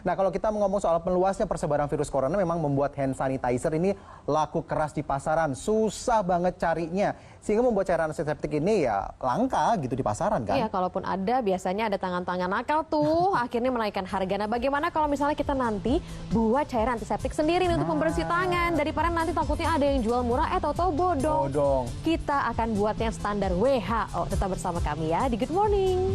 Nah, kalau kita ngomong soal meluasnya persebaran virus corona, memang membuat hand sanitizer ini laku keras di pasaran. Susah banget carinya. Sehingga membuat cairan antiseptik ini ya langka gitu di pasaran kan? Iya, kalaupun ada biasanya ada tangan-tangan nakal tuh akhirnya menaikkan harga. Nah, bagaimana kalau misalnya kita nanti buat cairan antiseptik sendiri nih untuk pembersih tangan, daripada nanti takutnya ada yang jual murah tahu-tahu bodong. Bodong. Kita akan buat yang standar WHO. Tetap bersama kami ya di Good Morning.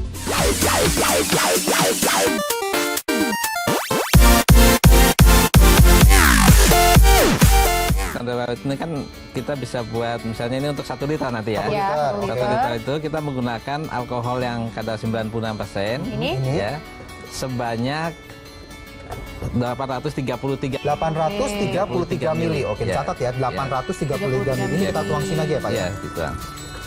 Standar ini kan kita bisa buat misalnya ini untuk 1 liter nanti ya. Ya, 1 liter itu kita menggunakan alkohol yang kadar 96%. Ini? Ya. Sebanyak 833 mili. Oke, Ya. catat ya. 833 mili. Ini kita tuang sini aja ya, Pak ya. Ya, gitu.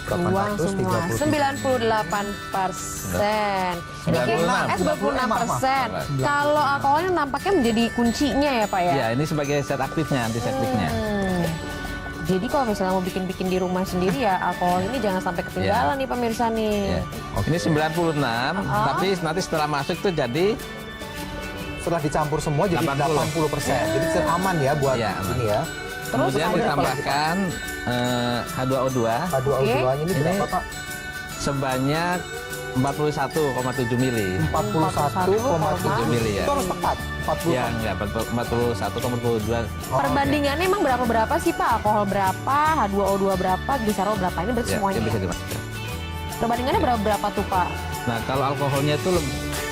Tuang semua 98%. Ini 96%. Kalau alkoholnya nampaknya menjadi kuncinya ya Pak ya? Ya, ini sebagai zat aktifnya, antiseptiknya. Jadi kalau misalnya mau bikin-bikin di rumah sendiri ya alkohol ini jangan sampai ketinggalan nih pemirsa nih. Ya. Ini 96, tapi nanti setelah masuk tuh jadi Setelah dicampur semua jadi 80%. Jadi aman ya buat Ya, aman. ini ya. Terus kemudian ada ditambahkan H2O2 H2O2 ini berapa, Pak? sebanyak 41,7 mili. 41,7 mili ya. Itu harus tepat. 40. Ya, enggak, 41,42. perbandingannya emang berapa sih Pak? Alkohol berapa, H2O2 berapa, gliserol berapa? Ini berarti Ya, semuanya. yang bisa dimasukkan. Perbandingannya berapa tuh Pak? Nah, kalau alkoholnya itu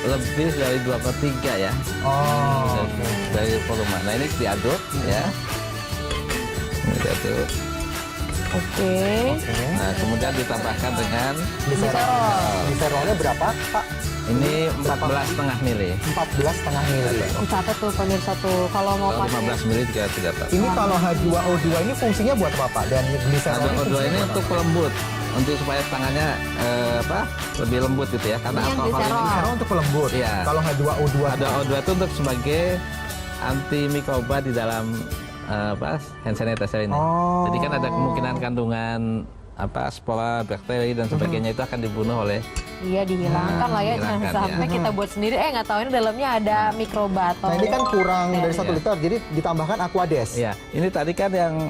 lebih dari 2/3 ya. Oh. Dari volume. Nah, ini diaduk ya. Ini diaduk. Oke. Nah, kemudian ditambahkan dengan Gliserolnya berapa, Pak? ini 14,5 mili. 14,5 mili. Catat tuh pemirsa tuh kalau mau Kalau pakai. 15 mili juga tidak apa. Ini kalau H2O2 ini fungsinya buat apa, Pak? Dan gliserol H2O2 ini untuk pelembut, untuk supaya tangannya lebih lembut gitu ya. Karena Ini yang alkohol ini gliserol untuk pelembut. Iya. Kalau H2O2 H2O2 itu untuk sebagai antimikroba di dalam hand sanitizer ini. Oh. Jadi kan ada kemungkinan kandungan spora, bakteri dan sebagainya itu akan dibunuh oleh Iya dihilangkan lah ya, jangan dihilangkan, sampai kita buat sendiri nggak tahu ini dalamnya ada mikroba atau. Nah, ini kan kurang dari 1 Iya. liter, jadi ditambahkan Aquades. ya. Ini tadi kan yang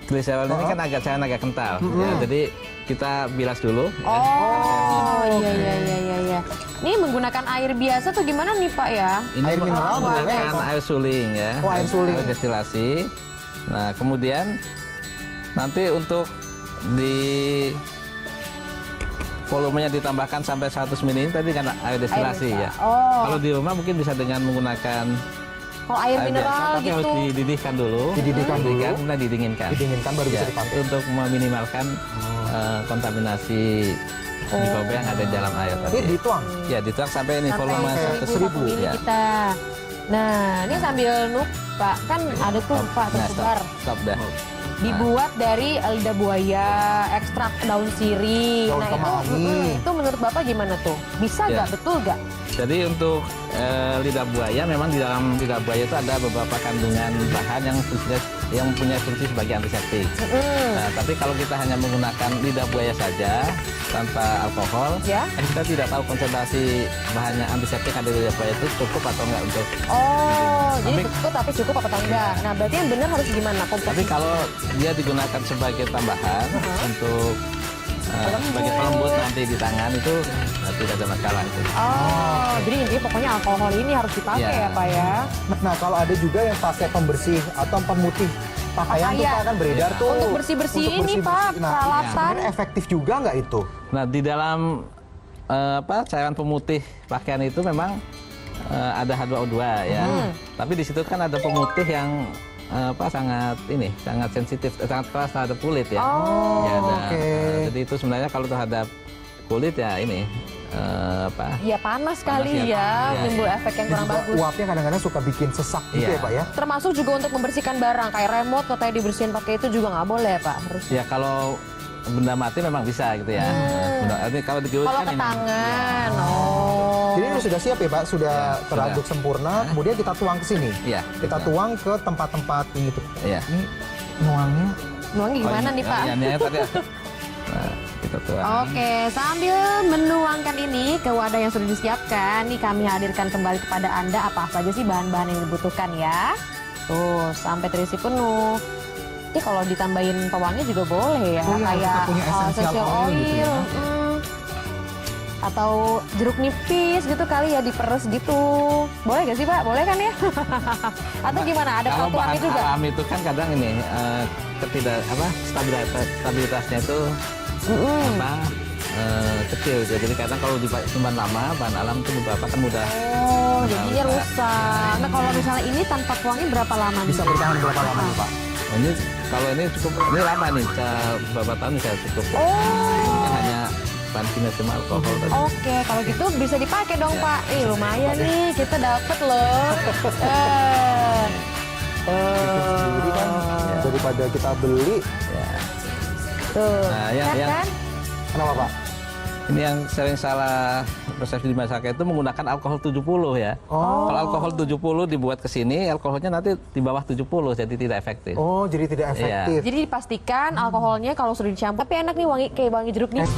gliserol ini kan cairan agak kental. Ya, jadi kita bilas dulu. Oh iya. Ini menggunakan air biasa tuh gimana nih Pak ya? Ini Air mineral boleh, menggunakan Pak? air suling ya. Oh, air suling. Air destilasi. Nah, kemudian nanti untuk di volumenya ditambahkan sampai 100 ml tadi kan air destilasi Air ya. biasa. Oh. Kalau di rumah mungkin bisa dengan menggunakan Kalau air biasa, mineral tapi harus gitu. dididihkan dulu. Dididihkan dulu. kemudian didinginkan. Didinginkan baru bisa Ya, dipakai. untuk meminimalkan kontaminasi mikroba yang ada di dalam air Ini tadi. dituang. Ya, dituang sampai ini volume 100.000 mili ya. kita. Nah, ini sambil nuk Pak, kan ada tuh Pak Nah, tersebar. stop dah. Dibuat dari lidah buaya, ekstrak daun sirih. Daun Nah kemangi. itu menurut Bapak gimana tuh? Bisa Ya. nggak? Betul nggak? Jadi untuk lidah buaya, memang di dalam lidah buaya itu ada beberapa kandungan bahan yang punya fungsi sebagai antiseptik. Nah, tapi kalau kita hanya menggunakan lidah buaya saja tanpa alkohol, Ya. kita tidak tahu konsentrasi bahannya antiseptik yang ada di lidah buaya itu cukup atau enggak untuk. Oh, jadi Tapi- betul tapi cukup apa enggak? Nah, berarti yang benar harus gimana? Tapi Komposisi. kalau dia digunakan sebagai tambahan untuk sebagai pelembut nanti di tangan itu tidak ada masalah itu. Oh, jadi intinya pokoknya alkohol ini harus dipakai Ya. ya Pak ya. Nah, kalau ada juga yang pakai pembersih atau pemutih pakaian tuh Pakaian. Pak, kan beredar Ya. tuh. Untuk bersih-bersih Untuk ini, bersih-bersih. Pak, Nah, peralatan. sebenarnya efektif juga nggak itu? Nah, di dalam cairan pemutih pakaian itu memang ada H2O2 ya. Tapi di situ kan ada pemutih yang sangat sensitif, sangat keras terhadap kulit ya. Oh, Ya, ada. oke. Jadi itu sebenarnya kalau terhadap kulit ya ini Iya panas sekali Panas ya. ya, Iya. timbul efek yang Dan kurang juga bagus. uapnya kadang-kadang suka bikin sesak gitu Iya. ya, Pak ya? Termasuk juga untuk membersihkan barang kayak remote katanya dibersihin pakai itu juga nggak boleh ya Pak. Harus. ya kalau benda mati memang bisa gitu ya. Benda, kalau digerus Kalau kan ke ini. tangan, Ya. oh. Jadi ini sudah siap ya, Pak? Sudah Ya, teraduk sudah. sempurna, kemudian kita tuang ke sini. Iya, Kita bisa. tuang ke tempat-tempat ini tuh. Iya. Ini nuangnya. Nuangnya gimana Oh, nih Pak? ini tadi. Satu tuang. Oke, sambil menuangkan ini ke wadah yang sudah disiapkan, nih kami hadirkan kembali kepada Anda apa saja sih bahan-bahan yang dibutuhkan ya. Tuh, sampai terisi penuh. Ini kalau ditambahin pewangi juga boleh ya, Oh iya, kita kayak punya essential oil gitu ya. Atau jeruk nipis gitu kali ya, diperes gitu. Boleh gak sih Pak? Boleh kan ya? Atau gimana? Ada Kalau peraturannya bahan juga? alam itu kan kadang ini stabilitasnya itu kecil. Jadi kadang kalau disimpan lama bahan alam itu beberapa kan mudah. Oh, jadinya rusak. Nah, kalau misalnya ini tanpa pewangi berapa lama nih? Bisa bertahan berapa lama nih, Pak? Oh, ini kalau ini cukup, ini lama nih, beberapa tahun bisa cukup. Oh. Ini kan hanya bahan kimia sama alkohol tadi. Oke, kalau gitu bisa dipakai dong Pak. Lumayan nih, kita dapet loh. Jadi kan daripada kita beli, Ya. Tuh, Nah, lihat yang- kan? kenapa Pak? Ini yang sering salah persepsi di masyarakat itu menggunakan alkohol 70 ya. Oh. Kalau alkohol 70 dibuat ke sini, alkoholnya nanti di bawah 70, jadi tidak efektif. Oh, jadi tidak efektif. Jadi dipastikan alkoholnya kalau sudah dicampur, tapi enak nih wangi kayak wangi jeruk nih.